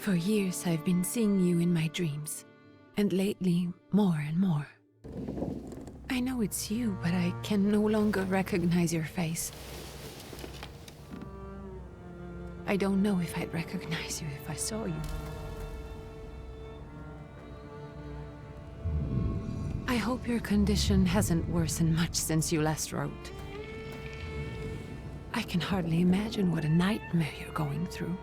For years I've been seeing you in my dreams, and lately more and more. I know it's you, but I can no longer recognize your face. I don't know if I'd recognize you if I saw you. I hope your condition hasn't worsened much since you last wrote. I can hardly imagine what a nightmare you're going through.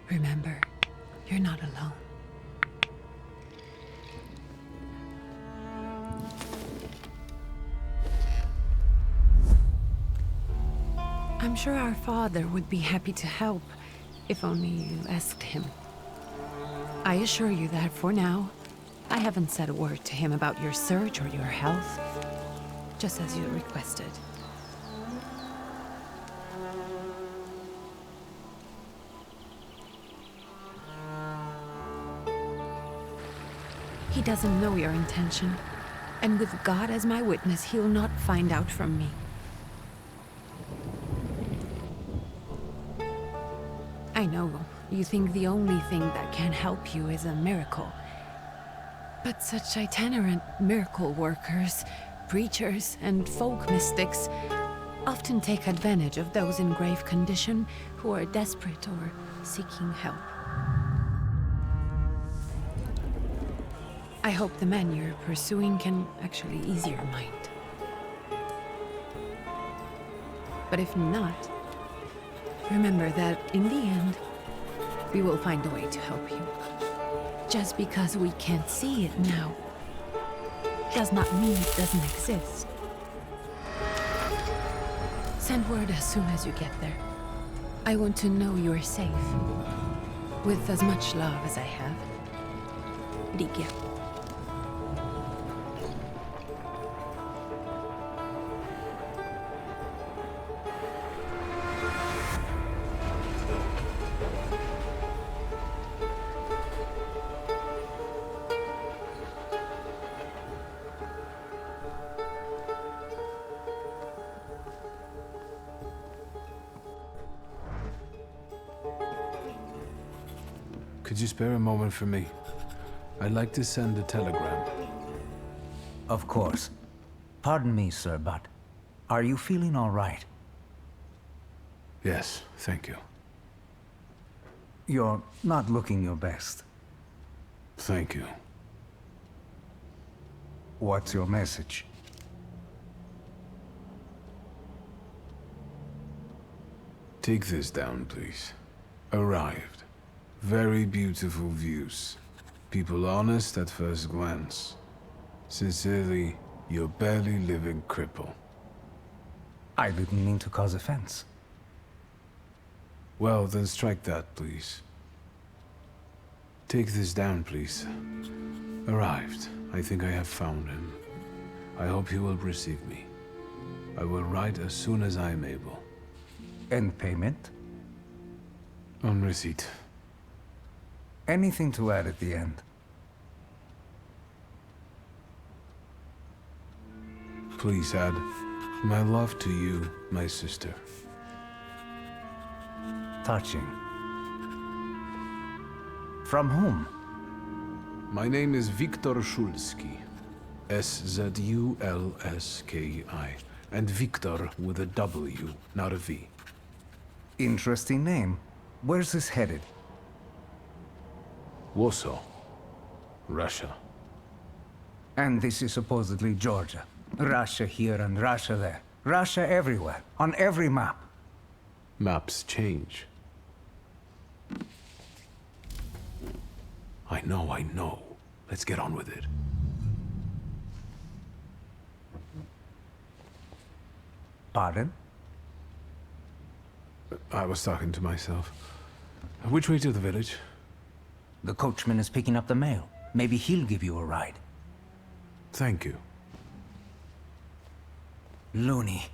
Remember, you're not alone. I'm sure our father would be happy to help, if only you asked him. I assure you that for now, I haven't said a word to him about your search or your health, just as you requested. He doesn't know your intention, and with God as my witness, he'll not find out from me. I know, you think the only thing that can help you is a miracle. But such itinerant miracle workers, preachers, and folk mystics often take advantage of those in grave condition who are desperate or seeking help. I hope the man you're pursuing can actually ease your mind. But if not, remember that in the end, we will find a way to help you. Just because we can't see it now, does not mean it doesn't exist. Send word as soon as you get there. I want to know you're safe. With as much love as I have. Ligia. Could you spare a moment for me? I'd like to send a telegram. Of course. Pardon me, sir, but are you feeling all right? Yes, thank you. You're not looking your best. Thank you. What's your message? Take this down, please. Arrived. Very beautiful views. People honest at first glance. Sincerely, your barely living cripple. I didn't mean to cause offense. Well, then strike that, please. Take this down, please. Arrived. I think I have found him. I hope he will receive me. I will write as soon as I am able. And payment? On receipt. Anything to add at the end? Please add, my love to you, my sister. Touching. From whom? My name is Viktor Szulski. Szulski. And Viktor with a W, not a V. Interesting name. Where's this headed? Warsaw, Russia. And this is supposedly Georgia. Russia here and Russia there. Russia everywhere, on every map. Maps change. I know. Let's get on with it. Pardon? I was talking to myself. Which way to the village? The coachman is picking up the mail. Maybe he'll give you a ride. Thank you. Loony.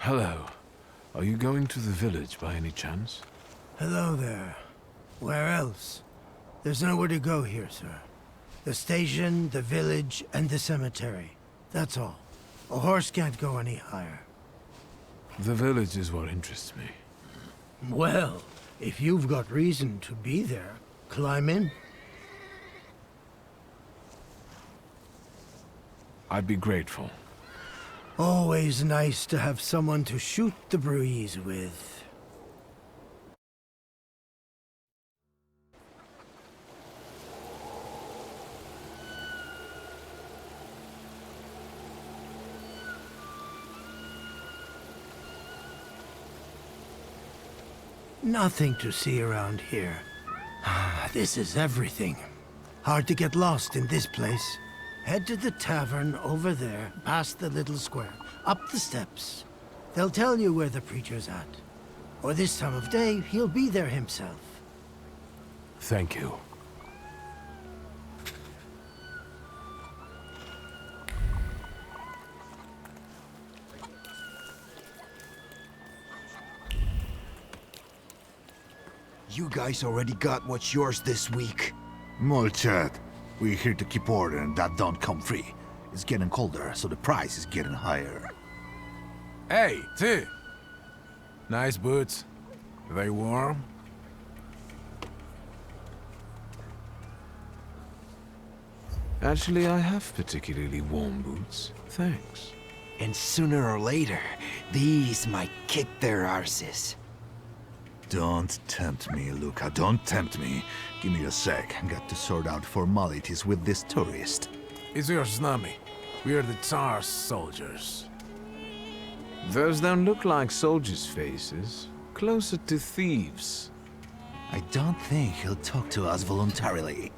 Hello. Are you going to the village by any chance? Hello there. Where else? There's nowhere to go here, sir. The station, the village, and the cemetery. That's all. A horse can't go any higher. The village is what interests me. Well, if you've got reason to be there, climb in. I'd be grateful. Always nice to have someone to shoot the breeze with. Nothing to see around here. This is everything. Hard to get lost in this place. Head to the tavern over there, past the little square, up the steps. They'll tell you where the preacher's at. Or this time of day, he'll be there himself. Thank you. You guys already got what's yours this week. Molchat, we're here to keep order and that don't come free. It's getting colder, so the price is getting higher. Hey, T! Nice boots. Are they warm? Actually, I have particularly warm boots. Thanks. And sooner or later, these might kick their arses. Don't tempt me, Luca, don't tempt me. Give me a sec, I got to sort out formalities with this tourist. It's your snummy. We are the Tsar's soldiers. Those don't look like soldiers' faces. Closer to thieves. I don't think he'll talk to us voluntarily.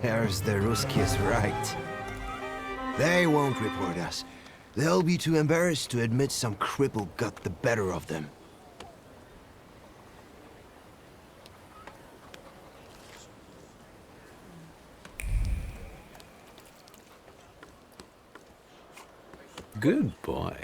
There's the Ruskies right. They won't report us. They'll be too embarrassed to admit some cripple got the better of them. Good boy.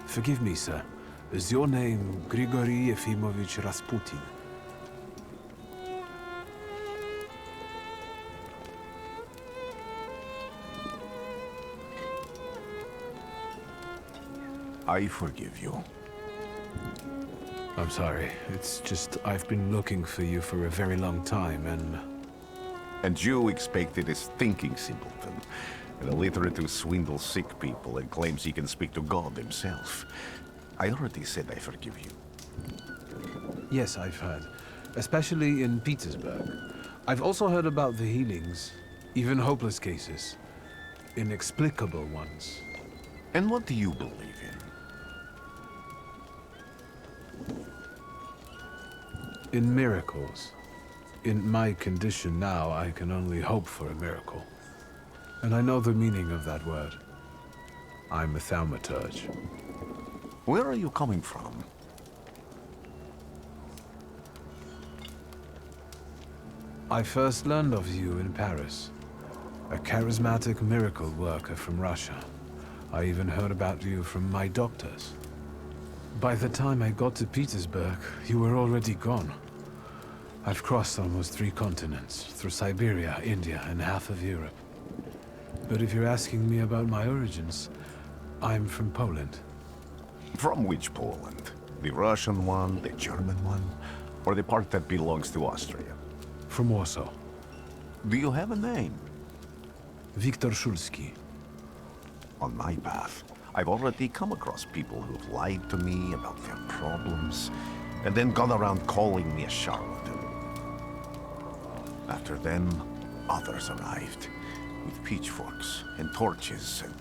Forgive me, sir. Is your name Grigory Yefimovich Rasputin? I forgive you. I'm sorry. It's just I've been looking for you for a very long time, and... And you expected this thinking simpleton, an illiterate who swindles sick people and claims he can speak to God himself. I already said I forgive you. Yes, I've heard. Especially in Petersburg. I've also heard about the healings, even hopeless cases. Inexplicable ones. And what do you believe in? In miracles. In my condition now, I can only hope for a miracle. And I know the meaning of that word. I'm a Thaumaturge. Where are you coming from? I first learned of you in Paris. A charismatic miracle worker from Russia. I even heard about you from my doctors. By the time I got to Petersburg, you were already gone. I've crossed almost 3 continents, through Siberia, India, and half of Europe. But if you're asking me about my origins, I'm from Poland. From which Poland? The Russian one, the German one, or the part that belongs to Austria? From Warsaw. Do you have a name? Wiktor Szulski. On my path, I've already come across people who've lied to me about their problems, and then gone around calling me a charlatan. After them, others arrived, with pitchforks and torches, and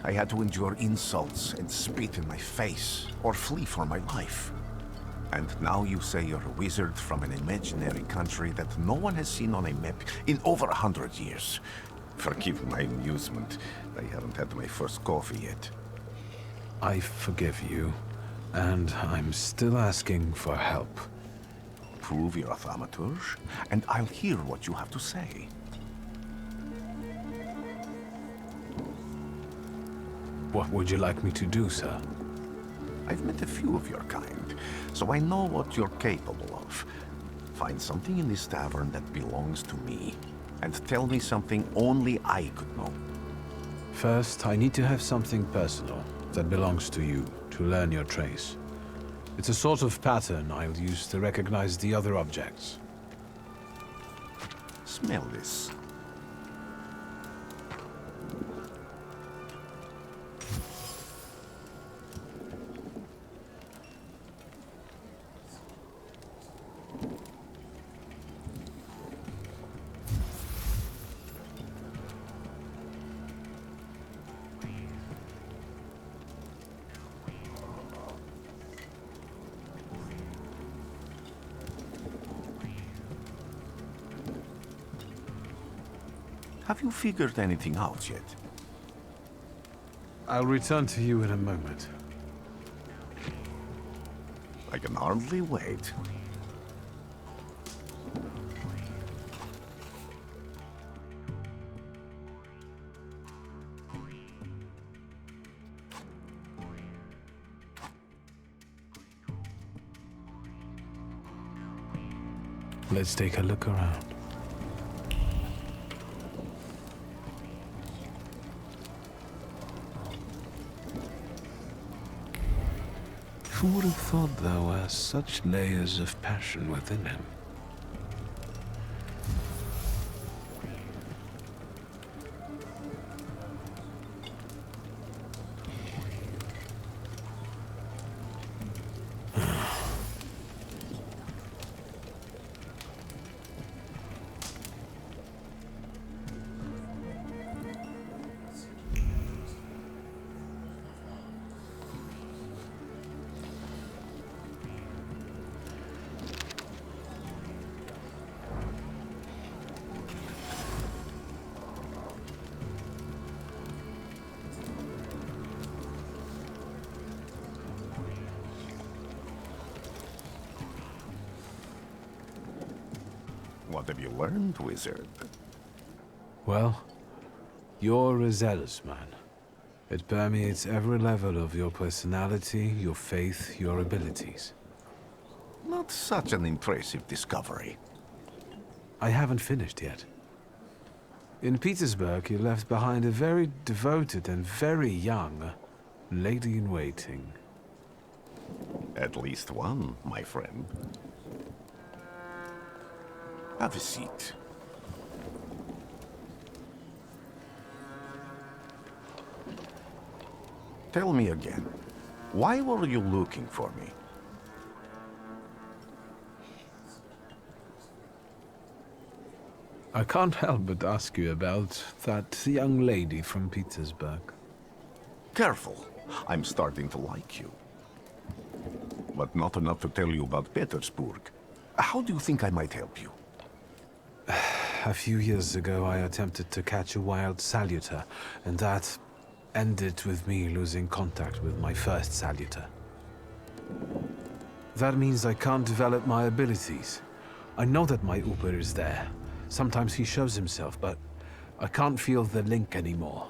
I had to endure insults and spit in my face, or flee for my life. And now you say you're a wizard from an imaginary country that no one has seen on a map in over 100 years. Forgive my amusement. I haven't had my first coffee yet. I forgive you, and I'm still asking for help. Prove you're a Thaumaturge, and I'll hear what you have to say. What would you like me to do, sir? I've met a few of your kind, so I know what you're capable of. Find something in this tavern that belongs to me, and tell me something only I could know. First, I need to have something personal that belongs to you to learn your trace. It's a sort of pattern I'll use to recognize the other objects. Smell this. Have you figured anything out yet? I'll return to you in a moment. I can hardly wait. Let's take a look around. Who would have thought there were such layers of passion within him? What have you learned, wizard? Well, you're a zealous man. It permeates every level of your personality, your faith, your abilities. Not such an impressive discovery. I haven't finished yet. In Petersburg, you left behind a very devoted and very young lady-in-waiting. At least one, my friend. Have a seat. Tell me again, why were you looking for me? I can't help but ask you about that young lady from Petersburg. Careful, I'm starting to like you. But not enough to tell you about Petersburg. How do you think I might help you? A few years ago, I attempted to catch a wild saluter, and that ended with me losing contact with my first salutor. That means I can't develop my abilities. I know that my Uber is there. Sometimes he shows himself, but I can't feel the link anymore.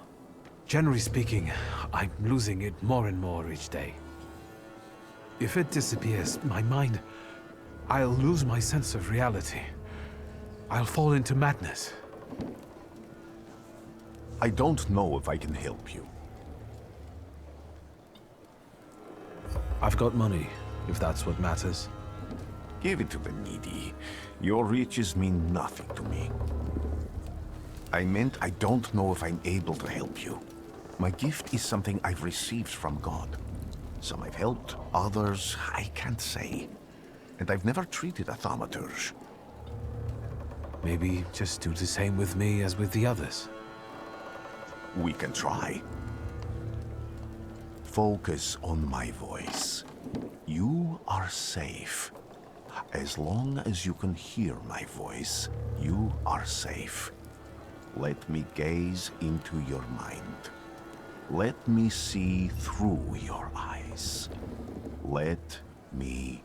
Generally speaking, I'm losing it more and more each day. If it disappears, my mind, I'll lose my sense of reality. I'll fall into madness. I don't know if I can help you. I've got money, if that's what matters. Give it to the needy. Your riches mean nothing to me. I meant I don't know if I'm able to help you. My gift is something I've received from God. Some I've helped, others I can't say. And I've never treated a thaumaturge. Maybe just do the same with me as with the others. We can try. Focus on my voice. You are safe. As long as you can hear my voice, you are safe. Let me gaze into your mind. Let me see through your eyes. Let me...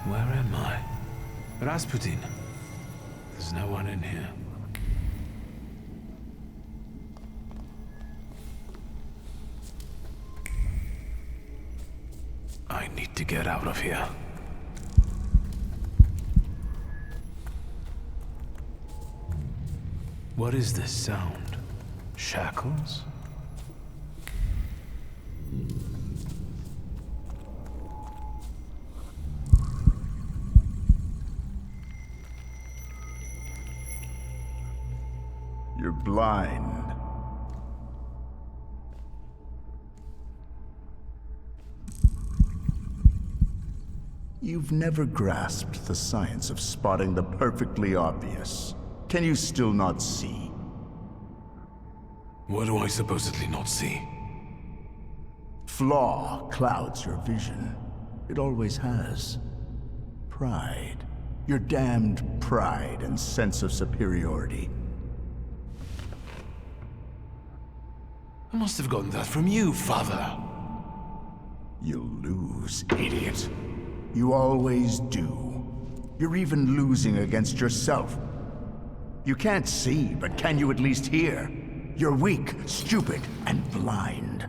Where am I? Rasputin. There's no one in here. I need to get out of here. What is this sound? Shackles? You're blind. You've never grasped the science of spotting the perfectly obvious. Can you still not see? What do I supposedly not see? Flaw clouds your vision. It always has. Pride. Your damned pride and sense of superiority. I must have gotten that from you, Father. You'll lose, idiot. You always do. You're even losing against yourself. You can't see, but can you at least hear? You're weak, stupid, and blind.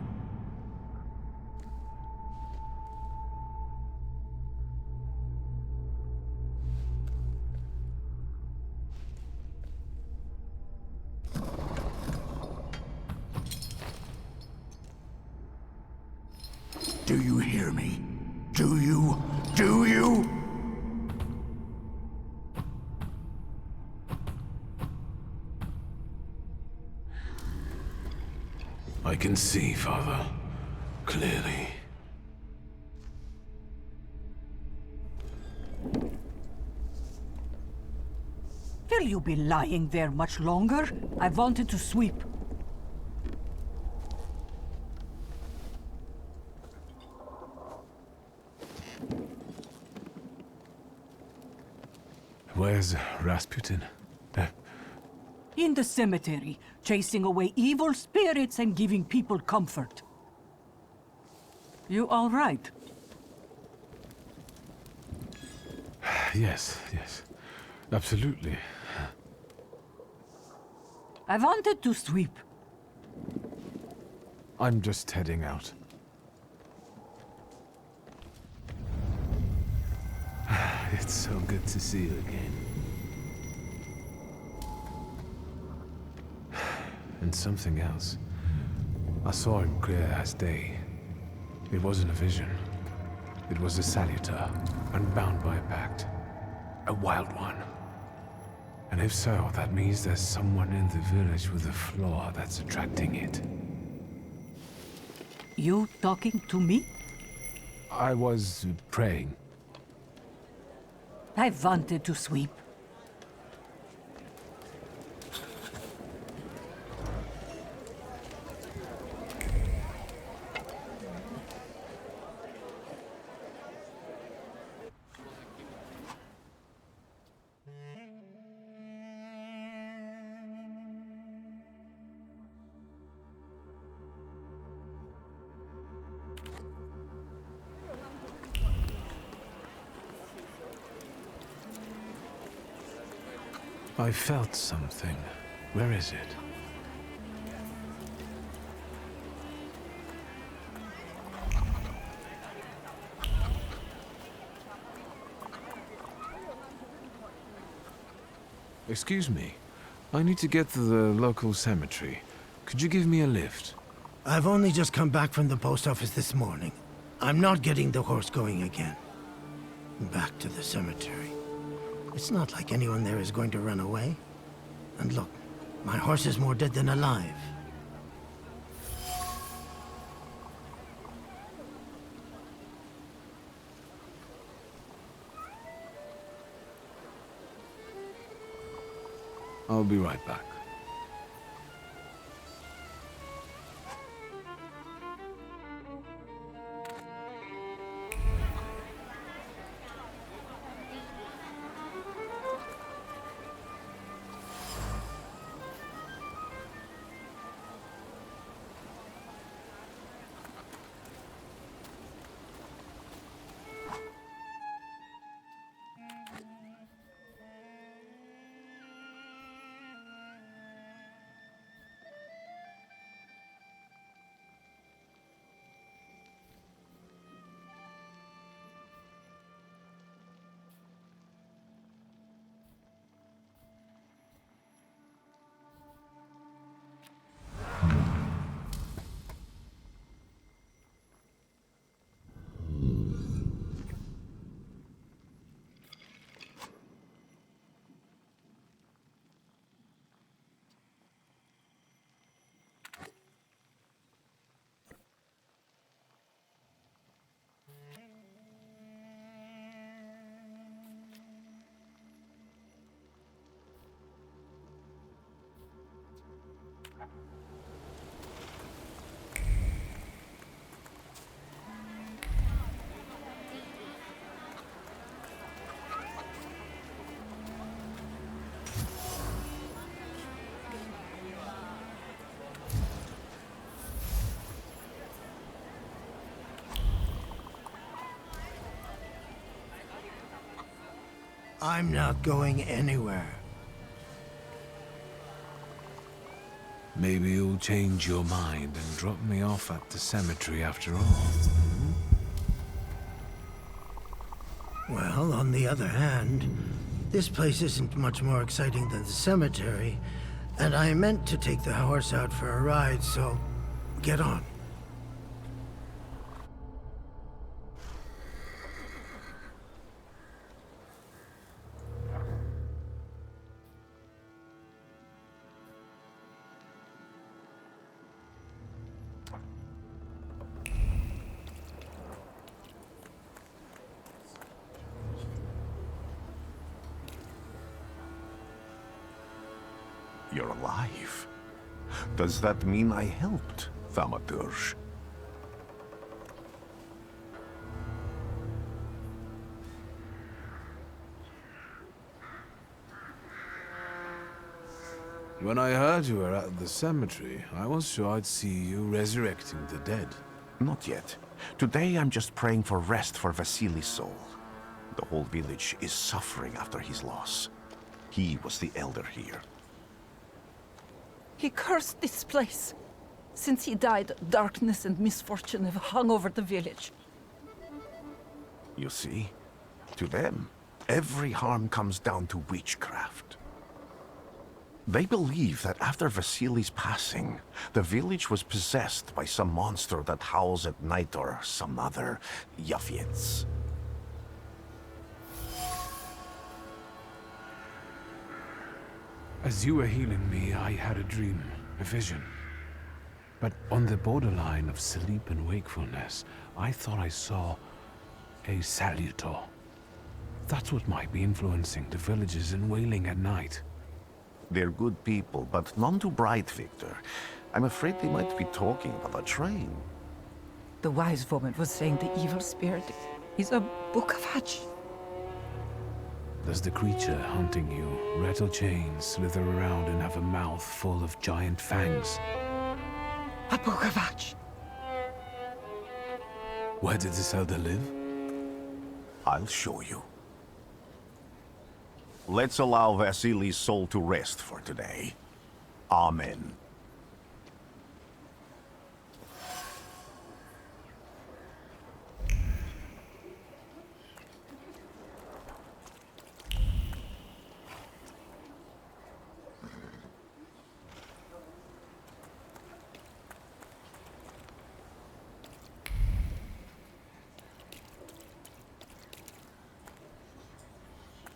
Do you hear me? Do you? Do you? I can see, Father. Clearly. Will you be lying there much longer? I wanted to sweep. Where's Rasputin? In the cemetery, chasing away evil spirits and giving people comfort. You all right? Yes, absolutely. I wanted to sweep. I'm just heading out. It's so good to see you again. And something else. I saw him clear as day. It wasn't a vision. It was a salutor, unbound by a pact. A wild one. And if so, that means there's someone in the village with a flaw that's attracting it. You talking to me? I was praying. I wanted to sweep. I felt something. Where is it? Excuse me. I need to get to the local cemetery. Could you give me a lift? I've only just come back from the post office this morning. I'm not getting the horse going again. Back to the cemetery. It's not like anyone there is going to run away. And look, my horse is more dead than alive. I'll be right back. I'm not going anywhere. Maybe you'll change your mind and drop me off at the cemetery after all. Well, on the other hand, this place isn't much more exciting than the cemetery, and I meant to take the horse out for a ride, so get on. You're alive. Does that mean I helped, Thaumaturge? When I heard you were at the cemetery, I was sure I'd see you resurrecting the dead. Not yet. Today I'm just praying for rest for Vasily's soul. The whole village is suffering after his loss. He was the elder here. He cursed this place. Since he died, darkness and misfortune have hung over the village. You see? To them, every harm comes down to witchcraft. They believe that after Vasily's passing, the village was possessed by some monster that howls at night or some other Yafiets. As you were healing me, I had a dream, a vision. But on the borderline of sleep and wakefulness, I thought I saw a salutor. That's what might be influencing the villagers in wailing at night. They're good people, but none too bright, Victor. I'm afraid they might be talking about a train. The wise woman was saying the evil spirit is a book of hatch. Does the creature hunting you rattle chains, slither around, and have a mouth full of giant fangs? A book of hatch. Where did this elder live? I'll show you. Let's allow Vasily's soul to rest for today. Amen.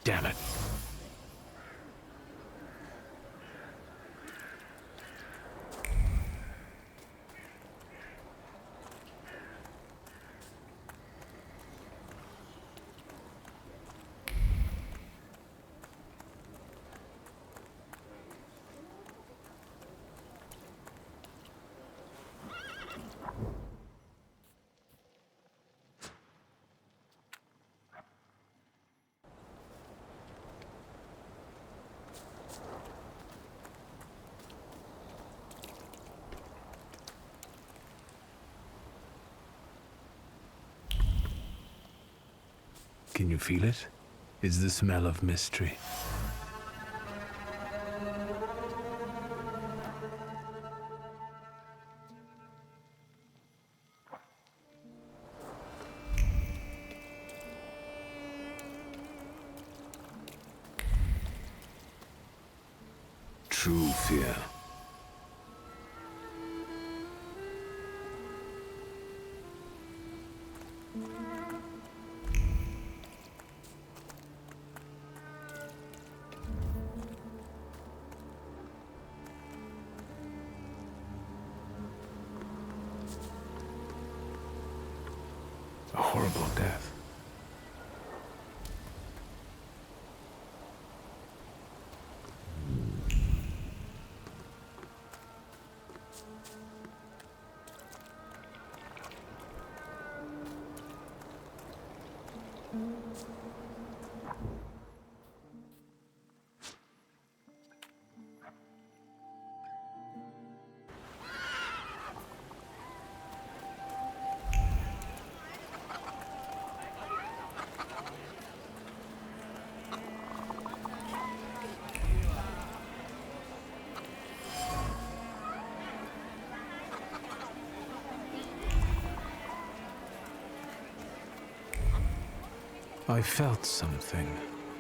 Damn it. Can you feel it? It's the smell of mystery. True fear. A horrible death. I felt something.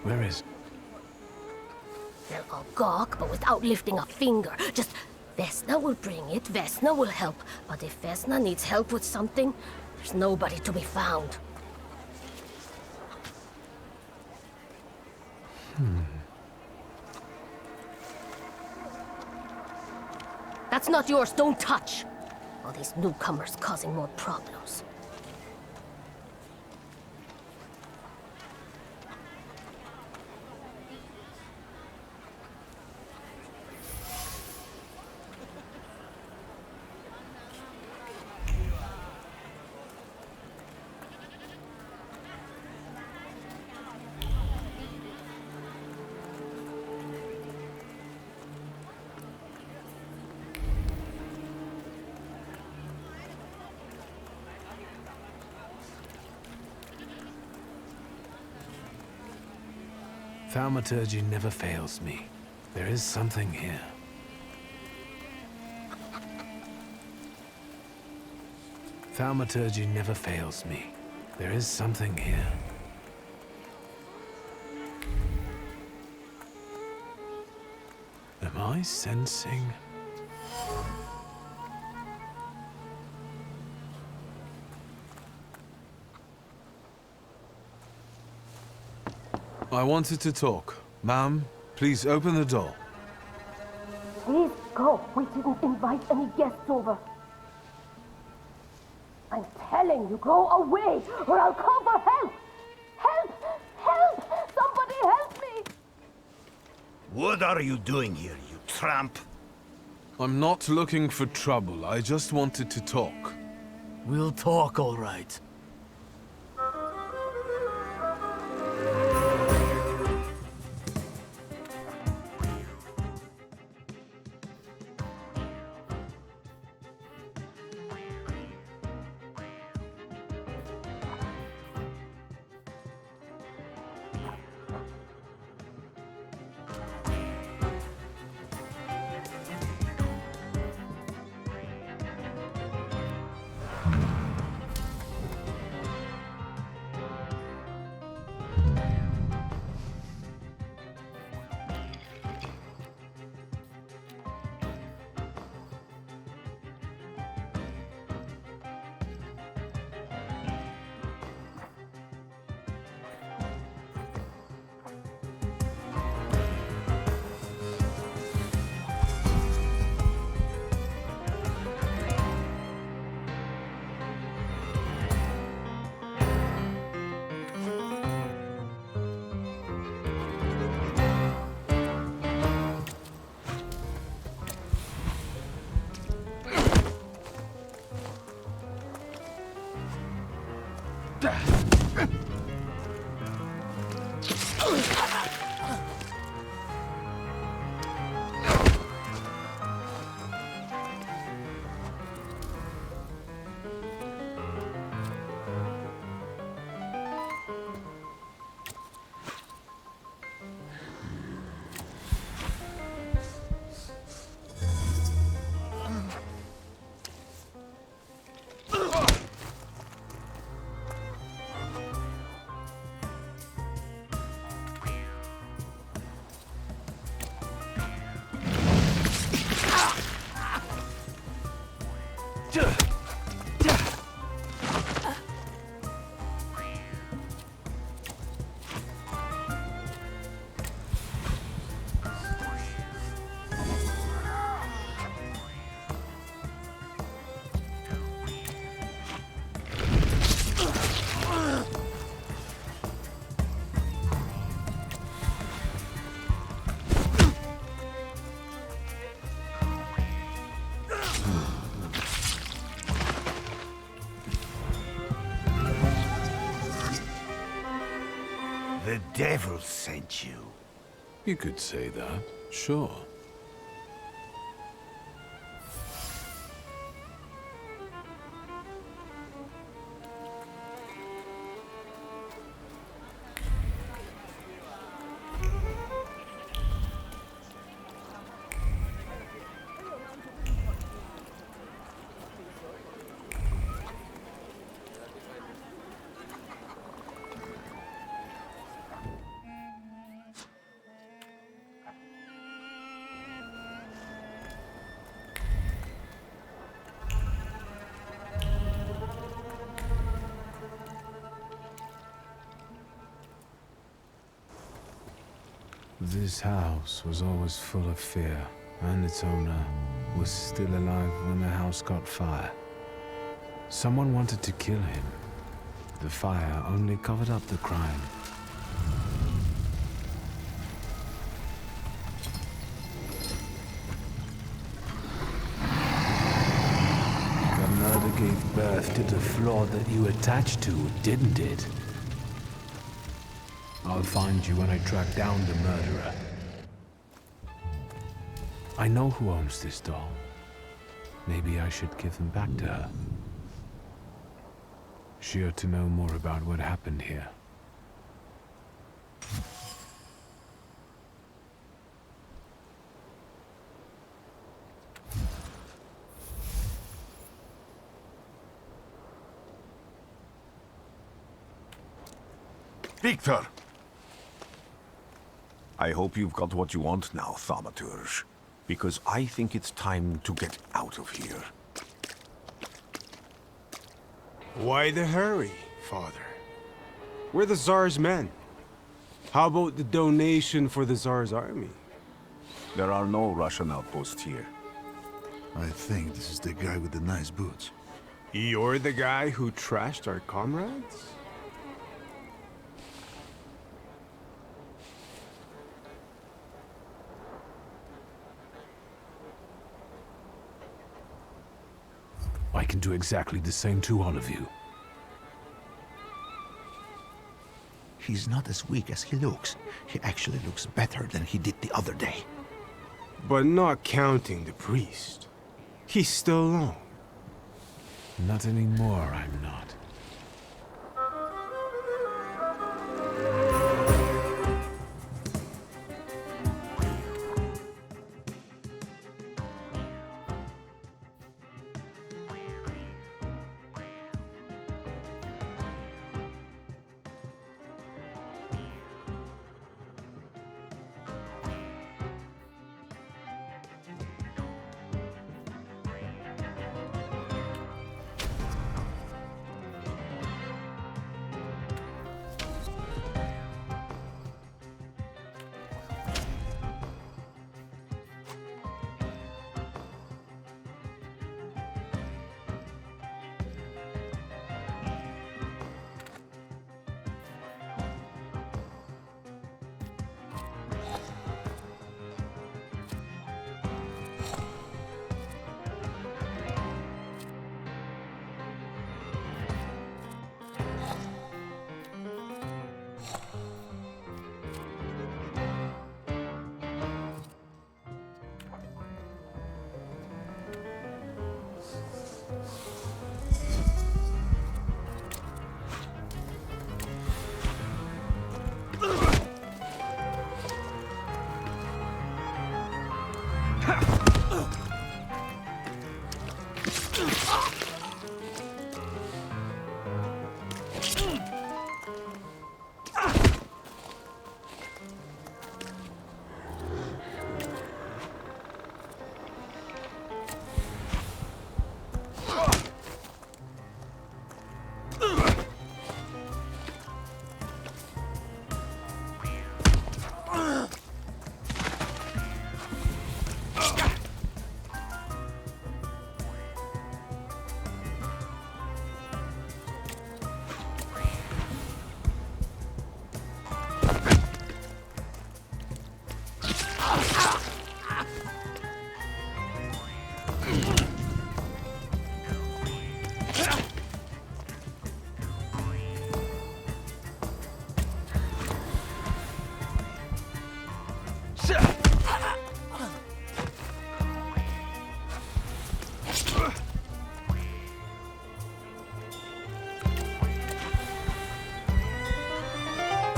Where is... They'll all gawk, but without lifting a finger. Just, Vesna will bring it, Vesna will help. But if Vesna needs help with something, there's nobody to be found. That's not yours, don't touch! All these newcomers causing more problems. Thaumaturge never fails me. There is something here. Thaumaturge never fails me. There is something here. Am I sensing... I wanted to talk. Ma'am, please open the door. Please go. We didn't invite any guests over. I'm telling you, go away, or I'll call for help! Help! Help! Somebody help me! What are you doing here, you tramp? I'm not looking for trouble. I just wanted to talk. We'll talk, all right. The devil sent you. You could say that, sure. This house was always full of fear, and its owner was still alive when the house caught fire. Someone wanted to kill him. The fire only covered up the crime. The murder gave birth to the flaw that you attached to, didn't it? I'll find you when I track down the murderer. I know who owns this doll. Maybe I should give them back to her. She ought to know more about what happened here. Victor! I hope you've got what you want now, Thaumaturge. Because I think it's time to get out of here. Why the hurry, Father? We're the Tsar's men. How about the donation for the Tsar's army? There are no Russian outposts here. I think this is the guy with the nice boots. You're the guy who trashed our comrades? I can do exactly the same to all of you. He's not as weak as he looks. He actually looks better than he did the other day. But not counting the priest. He's still alone. Not anymore, I'm not.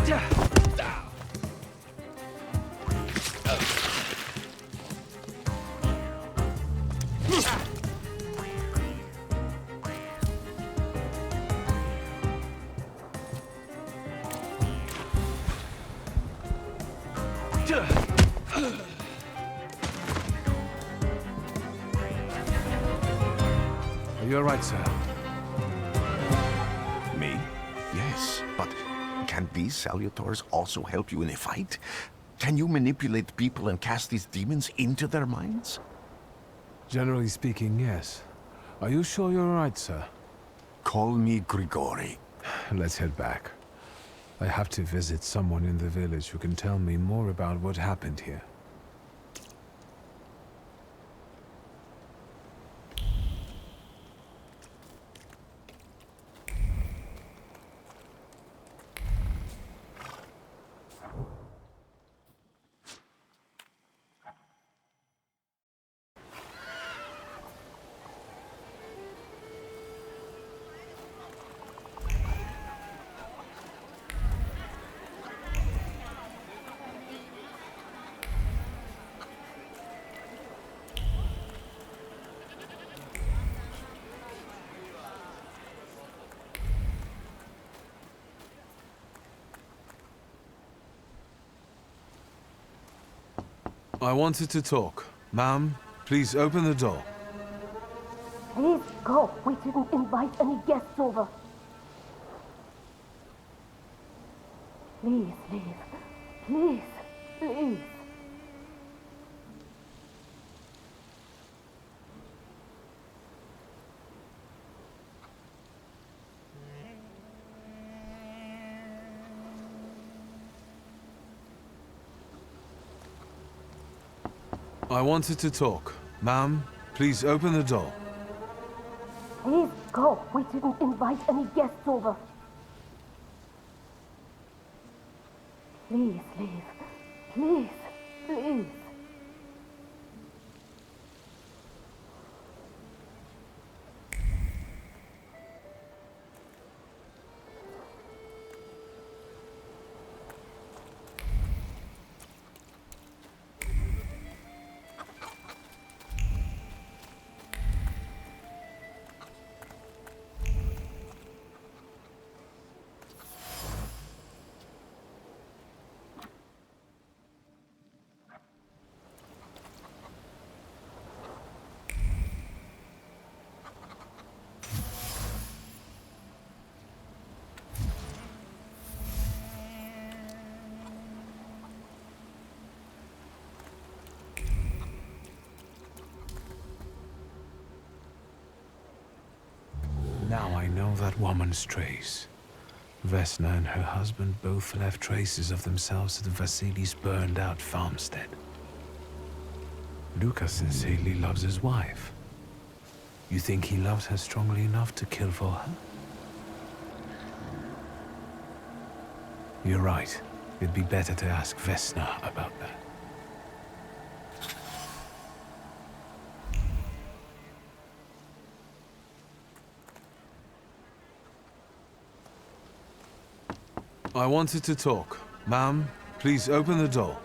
Are you all right, sir? Me? Yes, but can these salutars also help you in a fight? Can you manipulate people and cast these demons into their minds? Generally speaking, yes. Are you sure you're all right, sir? Call me Grigori. Let's head back. I have to visit someone in the village who can tell me more about what happened here. I wanted to talk. Ma'am, please open the door. Please go. We didn't invite any guests over. Please leave. Please, please. I wanted to talk. Ma'am, please open the door. Please go. We didn't invite any guests over. Please leave. Please, please. Now I know that woman's trace. Vesna and her husband both left traces of themselves at Vasily's burned-out farmstead. Lucas sincerely loves his wife. You think he loves her strongly enough to kill for her? You're right. It'd be better to ask Vesna about that. I wanted to talk. Ma'am, please open the door.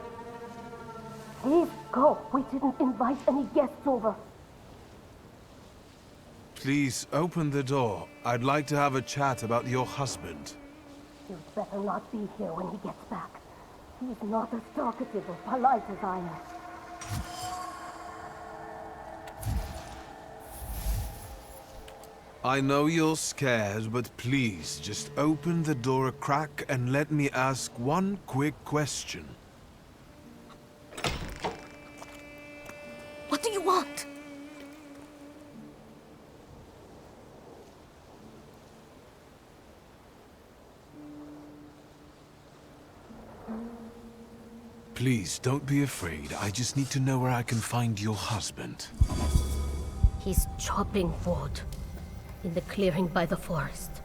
Please go. We didn't invite any guests over. Please open the door. I'd like to have a chat about your husband. You'd better not be here when he gets back. He's not as talkative or polite as I am. I know you're scared, but please, just open the door a crack and let me ask one quick question. What do you want? Please, don't be afraid. I just need to know where I can find your husband. He's chopping wood in the clearing by the forest.